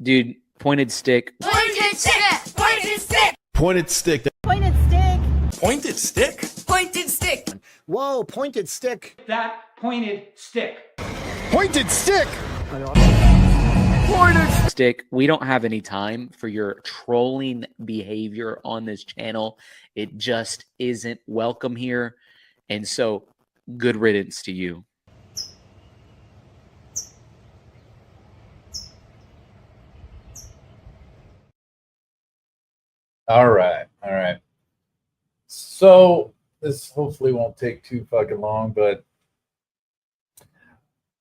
Dude, pointed stick. Pointed stick! Pointed stick! Pointed stick. Pointed stick. Pointed stick? Pointed stick! Whoa, pointed stick. That pointed stick. Pointed stick! Pointed stick. We don't have any time for your trolling behavior on this channel. It just isn't welcome here. And so, good riddance to you. All right. So this hopefully won't take too fucking long, but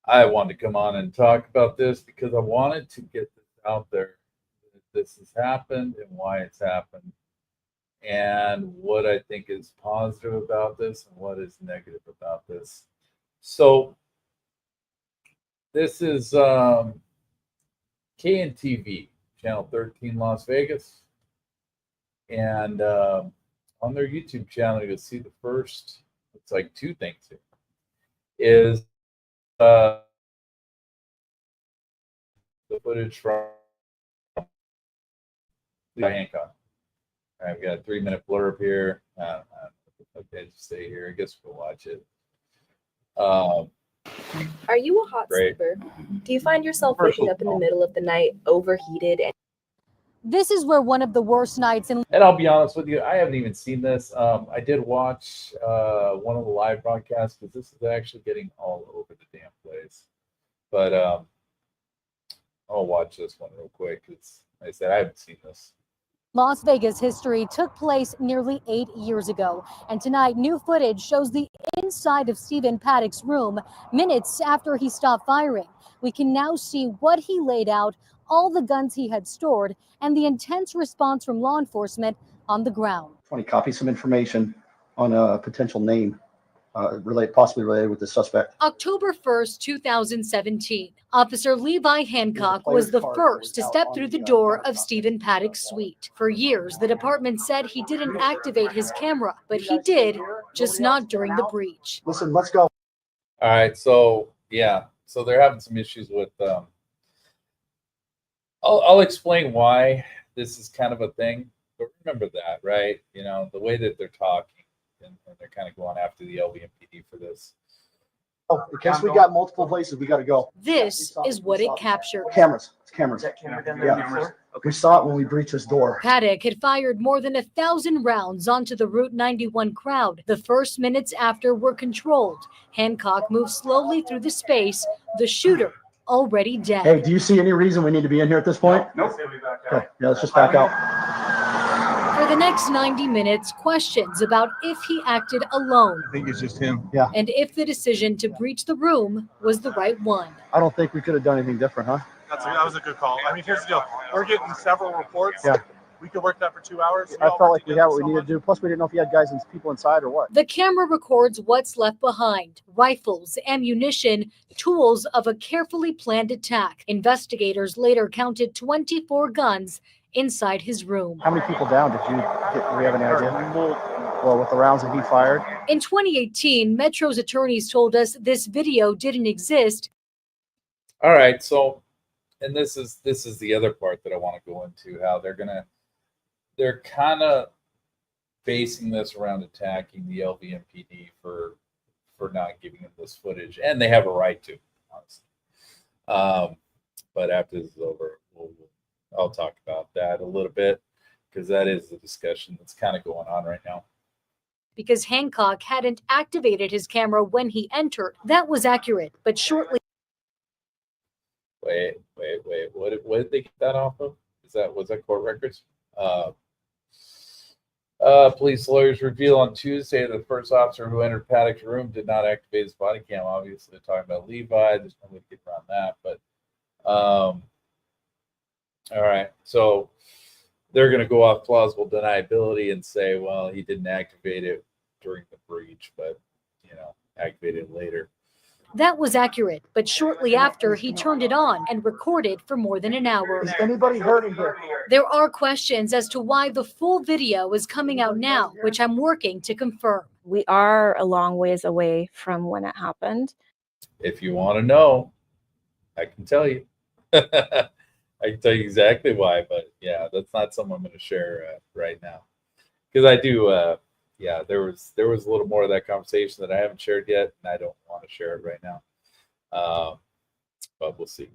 I wanted to come on and talk about this because I wanted to get this out there. That this has happened and why it's happened, and what I think is positive about this and what is negative about this. So this is KNTV, Channel 13, Las Vegas. And on their YouTube channel, you'll see the first, it's like two things here, is the footage from Hancock. All right, we got a 3-minute blurb here. Okay, just stay here. I guess we'll watch it. Are you a hot sleeper? Do you find yourself waking up in the middle of the night overheated? This is where one of the worst nights in. And I'll be honest with you, I haven't even seen this. I did watch one of the live broadcasts because this is actually getting all over the damn place. But I'll watch this one real quick because, like I said, I haven't seen this. Las Vegas history took place nearly 8 years ago, and tonight new footage shows the inside of Stephen Paddock's room minutes after he stopped firing. We can now see what he laid out, all the guns he had stored, and the intense response from law enforcement on the ground. 20 copies, some information on a potential name possibly related with the suspect. October 1st, 2017. Officer Levi Hancock was the first to step through the door of Stephen Paddock's suite. For years, the department said he didn't activate his camera, but he did, just not during the breach. Listen, let's go. All right, so yeah, so they're having some issues with. I'll explain why this is kind of a thing, but remember that, right? You know, the way that they're talking, and they're kind of going after the LVMPD for this. Oh, in case we got multiple places, we got to go. This is what it captured. Cameras. It's cameras. Yeah. We saw it when we breached this door. Paddock had fired more than 1,000 rounds onto the Route 91 crowd. The first minutes after were controlled. Hancock moved slowly through the space. The shooter already dead. Hey, do you see any reason we need to be in here at this point? Nope. Okay, yeah, let's just back out. For the next 90 minutes, questions about if he acted alone. I think it's just him. Yeah. And if the decision to breach the room was the right one. I don't think we could have done anything different, huh? That was a good call. I mean, here's the deal. We're getting several reports. Yeah. We could work that for 2 hours. I felt like we had what we needed to do. Plus, we didn't know if you had guys and people inside or what. The camera records what's left behind: rifles, ammunition, tools of a carefully planned attack. Investigators later counted 24 guns inside his room. How many people down did you get? Do we have any idea? Well, with the rounds that he fired. In 2018, Metro's attorneys told us this video didn't exist. All right, so, and this is the other part that I want to go into, how they're kind of basing this around attacking the LVMPD for not giving them this footage, and they have a right to, honestly. But after this is over, I'll talk about that a little bit, because that is the discussion that's kind of going on right now. Because Hancock hadn't activated his camera when he entered. That was accurate, but shortly. Wait. What did they get that off of? Was that court records? Police lawyers reveal on Tuesday that the first officer who entered Paddock's room did not activate his body cam. Obviously, they're talking about Levi. There's no way to get around that. But all right, so they're going to go off plausible deniability and say, well, he didn't activate it during the breach, but activated it later. That was accurate, but shortly after, he turned it on and recorded for more than an hour. Is anybody hurting here? There are questions as to why the full video is coming out now, which I'm working to confirm. We are a long ways away from when it happened. If you want to know, I can tell you. I can tell you exactly why, but yeah, that's not something I'm going to share right now because I do. Yeah, there was a little more of that conversation that I haven't shared yet, and I don't want to share it right now. But we'll see.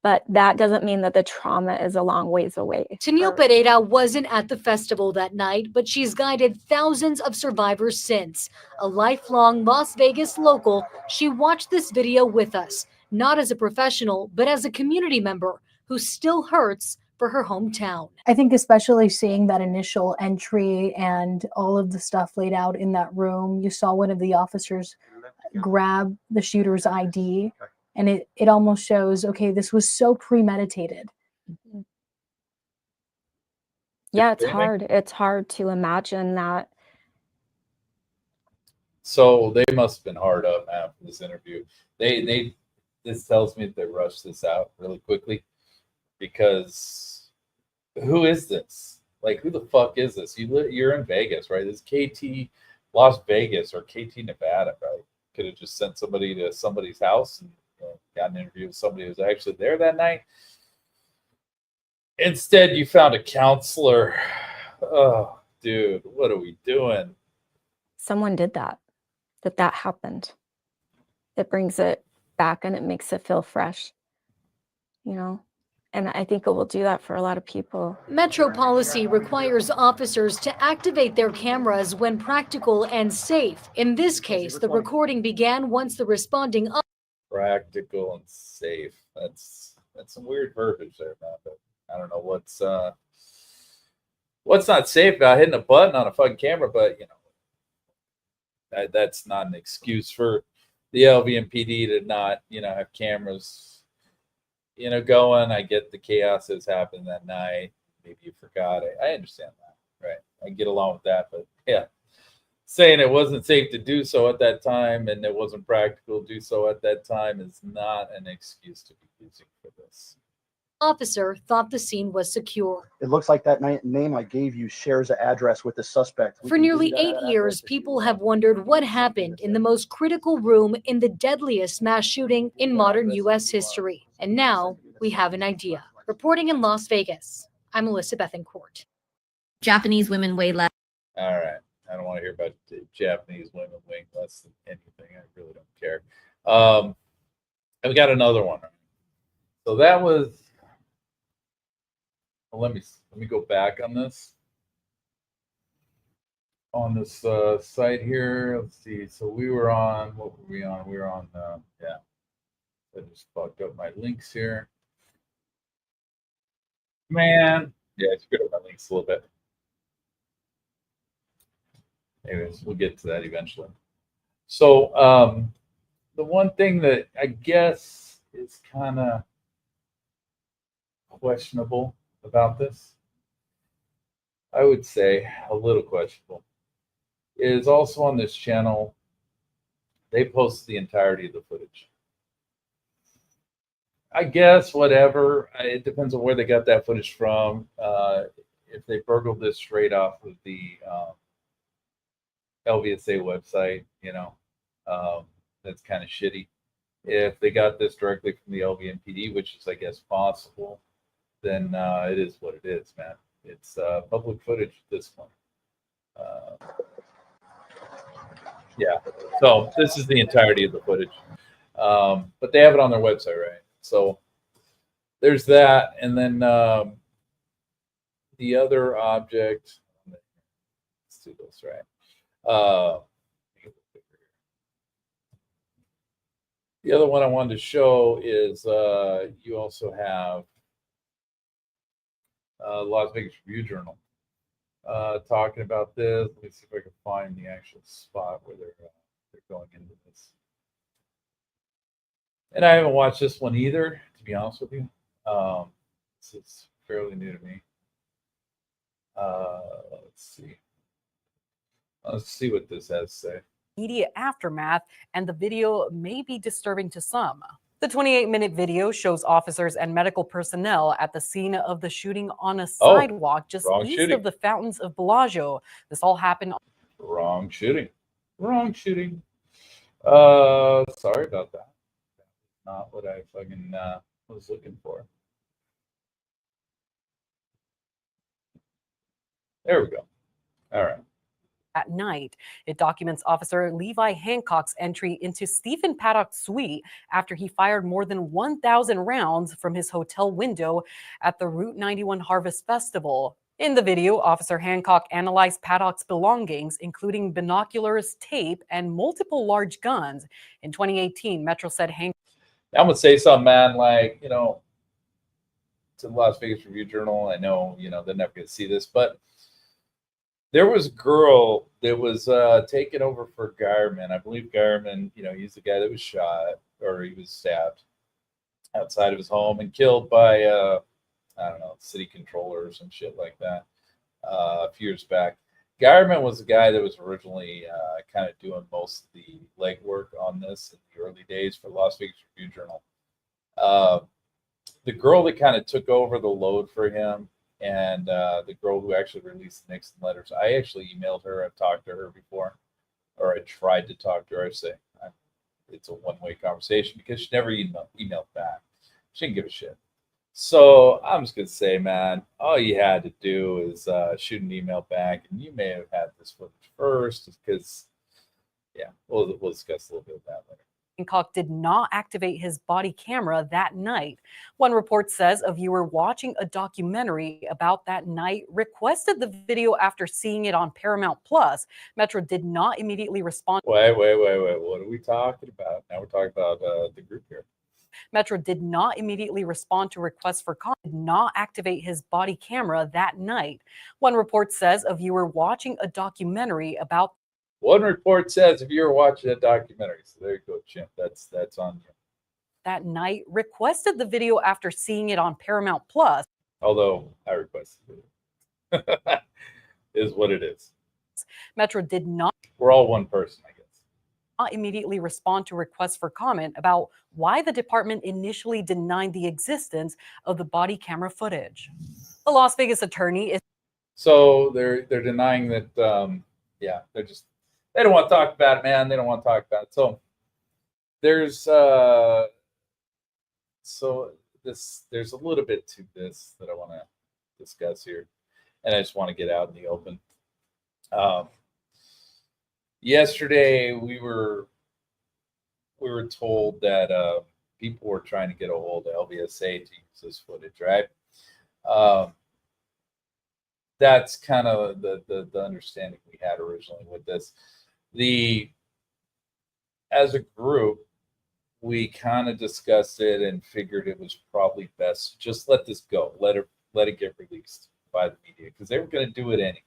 But that doesn't mean that the trauma is a long ways away. Tennille Pereira wasn't at the festival that night, but she's guided thousands of survivors since. A lifelong Las Vegas local, she watched this video with us, not as a professional, but as a community member who still hurts for her hometown. I think especially seeing that initial entry and all of the stuff laid out in that room, you saw one of the officers grab the shooter's ID. And it almost shows, okay, this was so premeditated. Yeah, it's hard. It's hard to imagine that. So they must have been hard up after this interview. This tells me that they rushed this out really quickly because who is this? Like, who the fuck is this? You're in Vegas, right? This KT Las Vegas or KT Nevada, right? Could have just sent somebody to somebody's house and got an interview with somebody who was actually there that night. Instead, you found a counselor. Oh, dude, what are we doing? Someone did that happened. It brings it back and it makes it feel fresh, you know? And I think it will do that for a lot of people. Metro policy requires officers to activate their cameras when practical and safe. In this case, the recording began once the responding practical and safe. That's some weird verbiage there, man. But I don't know what's not safe about hitting a button on a fucking camera, but you know, that's not an excuse for the LVMPD to not, have cameras, going. I get the chaos that's happened that night. Maybe you forgot. I understand that, right? I get along with that, but yeah. Saying it wasn't safe to do so at that time and it wasn't practical to do so at that time is not an excuse to be using for this. officer thought the scene was secure. It looks like that name I gave you shares an address with the suspect. For nearly 8 years, people have wondered what happened in the most critical room in the deadliest mass shooting in modern U.S. history. And now we have an idea. Reporting in Las Vegas, I'm Melissa Bethencourt. Japanese women weigh less. All right. I don't want to hear about Japanese women weighing less than anything. I really don't care. And we got another one. So that was. Well, let me go back on this. On this site here, let's see. So we were on. What were we on? We were on. Yeah. I just fucked up my links here. Man. Yeah, I screwed up my links a little bit. Anyways, we'll get to that eventually. So the one thing that I guess is kind of questionable about this, I would say a little questionable, is also on this channel, they post the entirety of the footage. I guess whatever, it depends on where they got that footage from. If they burgled this straight off of the LVSA website, that's kind of shitty. If they got this directly from the LVMPD, which is, I guess, possible, then it is what it is, man. It's public footage at this point. Yeah, so this is the entirety of the footage. But they have it on their website, right? So there's that. And then the other object, let's do this, right? The other one I wanted to show is you also have Las Vegas Review Journal talking about this. Let me see if I can find the actual spot where they're going into this. And I haven't watched this one either, to be honest with you. This is fairly new to me. Let's see what this has to say. Immediate aftermath, and the video may be disturbing to some. The 28-minute video shows officers and medical personnel at the scene of the shooting on a sidewalk just east of the fountains of Bellagio. This all happened. Wrong shooting. Sorry about that. Not what I fucking I was looking for. There we go. All right. At night, it documents Officer Levi Hancock's entry into Stephen Paddock's suite after he fired more than 1,000 rounds from his hotel window at the Route 91 Harvest Festival. In the video, Officer Hancock analyzed Paddock's belongings, including binoculars, tape, and multiple large guns. In 2018, Metro said Hancock. I'm gonna say something, man. Like, to the Las Vegas Review Journal. I know, they're never gonna see this, but there was a girl that was taken over for Geierman. I believe Geierman, he's the guy that was shot or he was stabbed outside of his home and killed by, I don't know, city controller or some shit like that a few years back. Geierman was the guy that was originally kind of doing most of the legwork on this in the early days for Las Vegas Review Journal. The girl that kind of took over the load for him, and the girl who actually released the Nixon letters, I actually emailed her. I've talked to her before, or I tried to talk to her. I say it's a one-way conversation because she never emailed back. She didn't give a shit. So I'm just gonna say, man, all you had to do is shoot an email back, and you may have had this footage first, because, yeah, we'll discuss a little bit of that later. Hancock did not activate his body camera that night. One report says a viewer watching a documentary about that night requested the video after seeing it on Paramount Plus. Metro did not immediately respond. Wait. What are we talking about? Now we're talking about the group here. Metro did not immediately respond to requests for comment, did not activate his body camera that night. One report says a viewer watching a documentary about. One report says if you're watching a documentary, so there you go, Chimp. That's on you. That night requested the video after seeing it on Paramount Plus. Although I requested it. Is what it is. Metro did not. We're all one person, I guess. Not immediately respond to requests for comment about why the department initially denied the existence of the body camera footage. The Las Vegas attorney is. So they're denying that. Yeah, they don't want to talk about it, man. They don't want to talk about it. So there's there's a little bit to this that I want to discuss here, and I just want to get out in the open. Yesterday we were told that people were trying to get a hold of LVSA to use this footage, right? That's kind of the understanding we had originally with this. As a group, we kind of discussed it and figured it was probably best to just let this go, let it get released by the media, because they were going to do it anyway.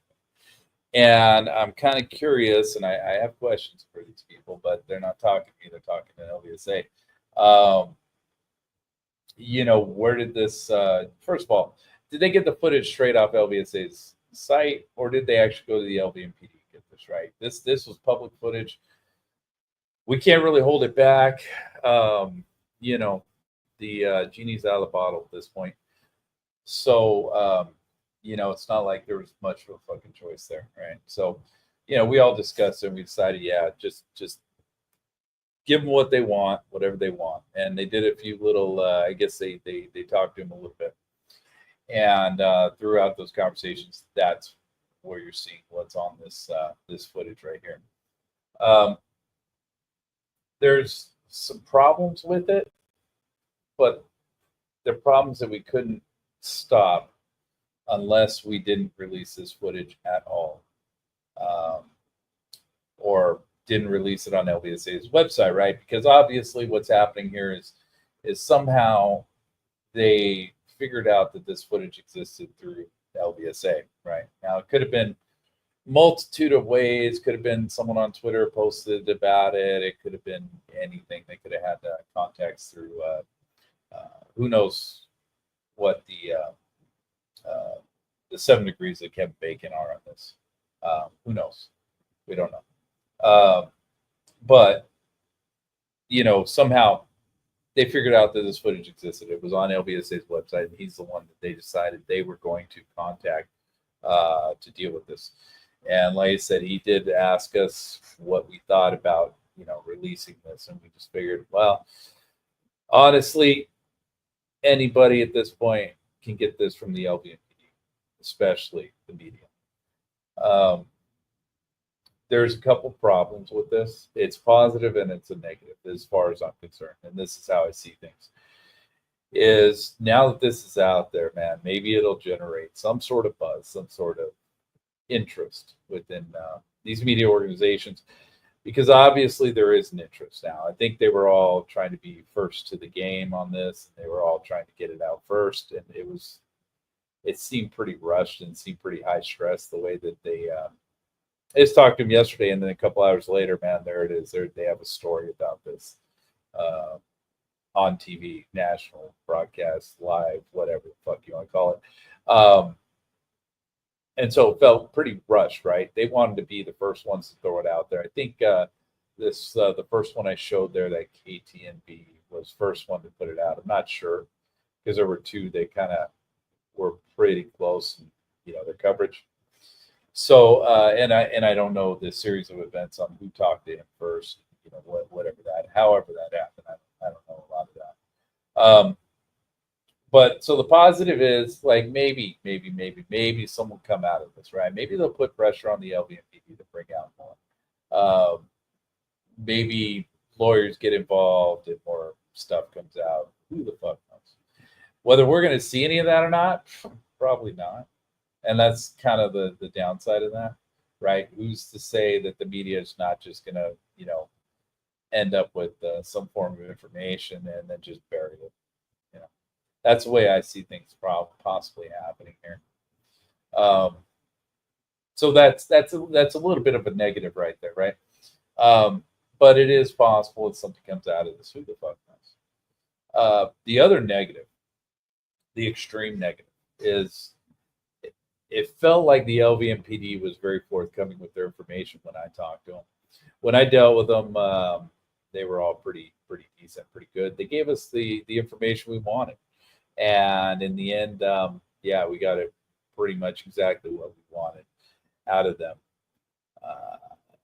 And I'm kind of curious, and I have questions for these people, but they're not talking to me; they're talking to LVSA. Where did this? First of all, did they get the footage straight off LVSA's site, or did they actually go to the LVMPD to get this right? This was public footage. We can't really hold it back. The genie's out of the bottle at this point. So, it's not like there was much of a fucking choice there, right? So, we all discussed it and we decided, yeah, just give them what they want, whatever they want. And they did a few little, I guess they talked to him a little bit. And throughout those conversations, that's where you're seeing what's on this footage right here. There's some problems with it, but they're problems that we couldn't stop unless we didn't release this footage at all, or didn't release it on LVSA's website, right? Because obviously what's happening here is somehow they figured out that this footage existed through LVSA, right? Now, it could have been multitude of ways. Could have been someone on Twitter posted about it. It could have been anything. They could have had contacts through who knows what the 7 degrees that Kevin Bacon are on this. Who knows? We don't know. But somehow they figured out that this footage existed. It was on LVSA's website, and he's the one that they decided they were going to contact to deal with this. And like I said, he did ask us what we thought about, releasing this. And we just figured, well, honestly, anybody at this point can get this from the LVMPD, especially the media. There's a couple problems with this. It's positive and it's a negative as far as I'm concerned. And this is how I see things. Is now that this is out there, man, maybe it'll generate some sort of buzz, some sort of interest within these media organizations, because obviously there is an interest now. I think they were all trying to be first to the game on this, and they were all trying to get it out first, and it seemed pretty rushed and seemed pretty high stress the way that they I just talked to him yesterday, and then a couple hours later, man, there it is. They have a story about this on TV, national broadcast, live, whatever the fuck you want to call it. And so it felt pretty rushed, right? They wanted to be the first ones to throw it out there. I think the first one I showed there, that KTNB, was first one to put it out. I'm not sure, because there were two they kind of were pretty close, in, their coverage. So, and I don't know the series of events on who talked to him first, however that happened. I don't know a lot of that. But so the positive is, like, maybe someone come out of this, right? Maybe they'll put pressure on the LVMPD to bring out more. Maybe lawyers get involved and more stuff comes out. Who the fuck knows? Whether we're going to see any of that or not, probably not. And that's kind of the downside of that, right? Who's to say that the media is not just going to, end up with some form of information and then just bury it? That's the way I see things possibly happening here. So that's a little bit of a negative right there, right? But it is possible that something comes out of this. Who the fuck knows? The other negative, the extreme negative, is it felt like the LVMPD was very forthcoming with their information when I talked to them. When I dealt with them, they were all pretty decent, pretty good. They gave us the information we wanted. And in the end, we got it pretty much exactly what we wanted out of them.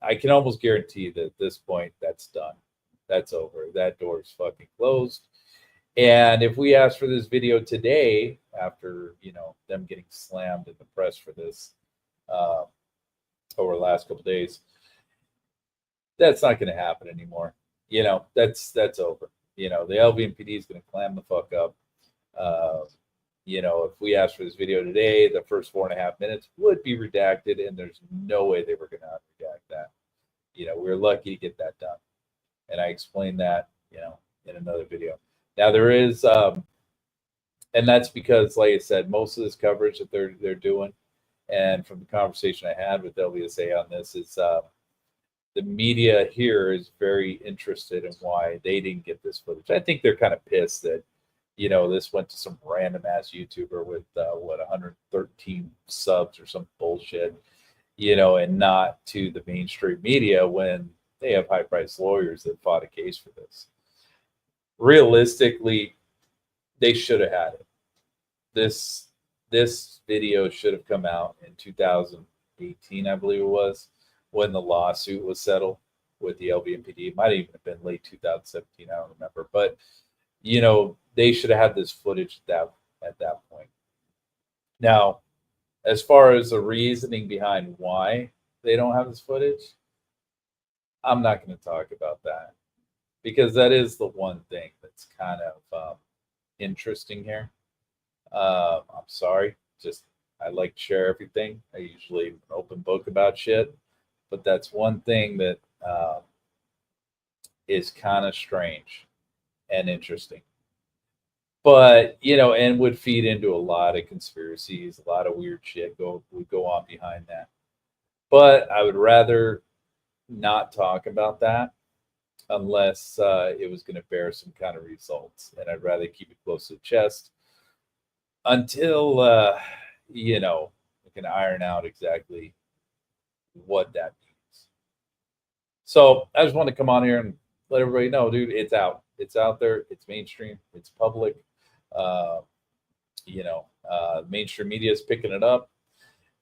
I can almost guarantee that at this point, that's done. That's over. That door is fucking closed. And if we ask for this video today, after them getting slammed in the press for this over the last couple of days, that's not going to happen anymore. That's over. The LVMPD is going to clam the fuck up. If we asked for this video today, the first 4.5 minutes would be redacted, and there's no way they were going to redact that. We were lucky to get that done, and I explained that, in another video. Now there is, and that's because, like I said, most of this coverage that they're doing, and from the conversation I had with LVSA on this, is the media here is very interested in why they didn't get this footage. I think they're kind of pissed that, this went to some random ass YouTuber with 113 subs or some bullshit, and not to the mainstream media when they have high priced lawyers that fought a case for this. Realistically, they should have had it. This video should have come out in 2018, I believe it was, when the lawsuit was settled with the LVMPD. It might even have been late 2017. I don't remember, but they should have had this footage at that point. Now, as far as the reasoning behind why they don't have this footage, I'm not going to talk about that, because that is the one thing that's kind of interesting here. I'm sorry, I like to share everything. I usually an open book about shit, but that's one thing that is kind of strange and interesting. But, and would feed into a lot of conspiracies, a lot of weird shit would go on behind that. But I would rather not talk about that unless it was going to bear some kind of results. And I'd rather keep it close to the chest until, we can iron out exactly what that means. So I just want to come on here and let everybody know, dude, it's out. It's out there. It's mainstream. It's public. Mainstream media is picking it up.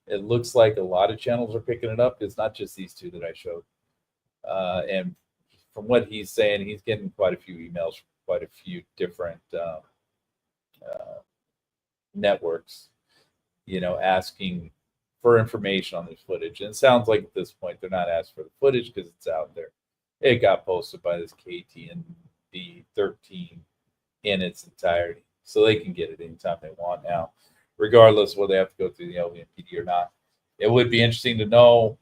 It looks like a lot of channels are picking it up. It's not just these two that I showed. And from what he's saying, he's getting quite a few emails from quite a few different networks, asking for information on this footage. And it sounds like at this point they're not asking for the footage because it's out there. It got posted by this KTNB 13 in its entirety, so they can get it anytime they want now, regardless of whether they have to go through the LVMPD or not. It would be interesting to know,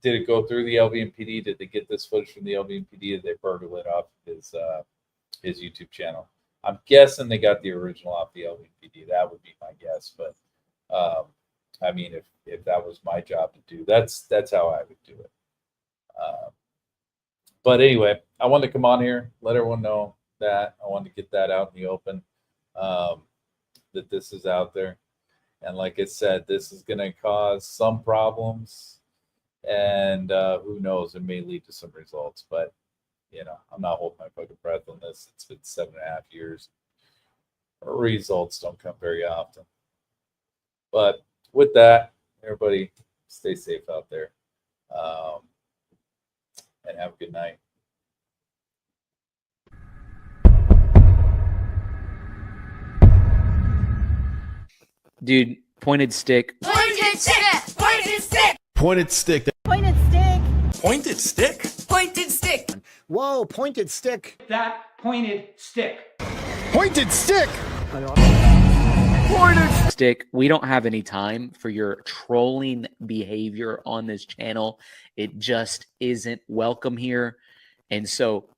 did it go through the LVMPD? Did they get this footage from the LVMPD? Did they burgle it off his YouTube channel? I'm guessing they got the original off the LVMPD. That would be my guess. But I mean, if that was my job to do, that's how I would do it. But anyway, I wanted to come on here, let everyone know that. I wanted to get that out in the open, that this is out there. And like I said, this is going to cause some problems. And who knows, it may lead to some results. But, I'm not holding my fucking breath on this. It's been 7.5 years. Results don't come very often. But with that, everybody stay safe out there. And have a good night. Dude, pointed stick. Pointed stick. Pointed stick. Pointed stick. Pointed stick. Pointed stick? Pointed stick. Whoa, pointed stick. That pointed stick. Pointed stick. Stick. We don't have any time for your trolling behavior on this channel. It just isn't welcome here. And so,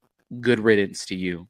good riddance to you.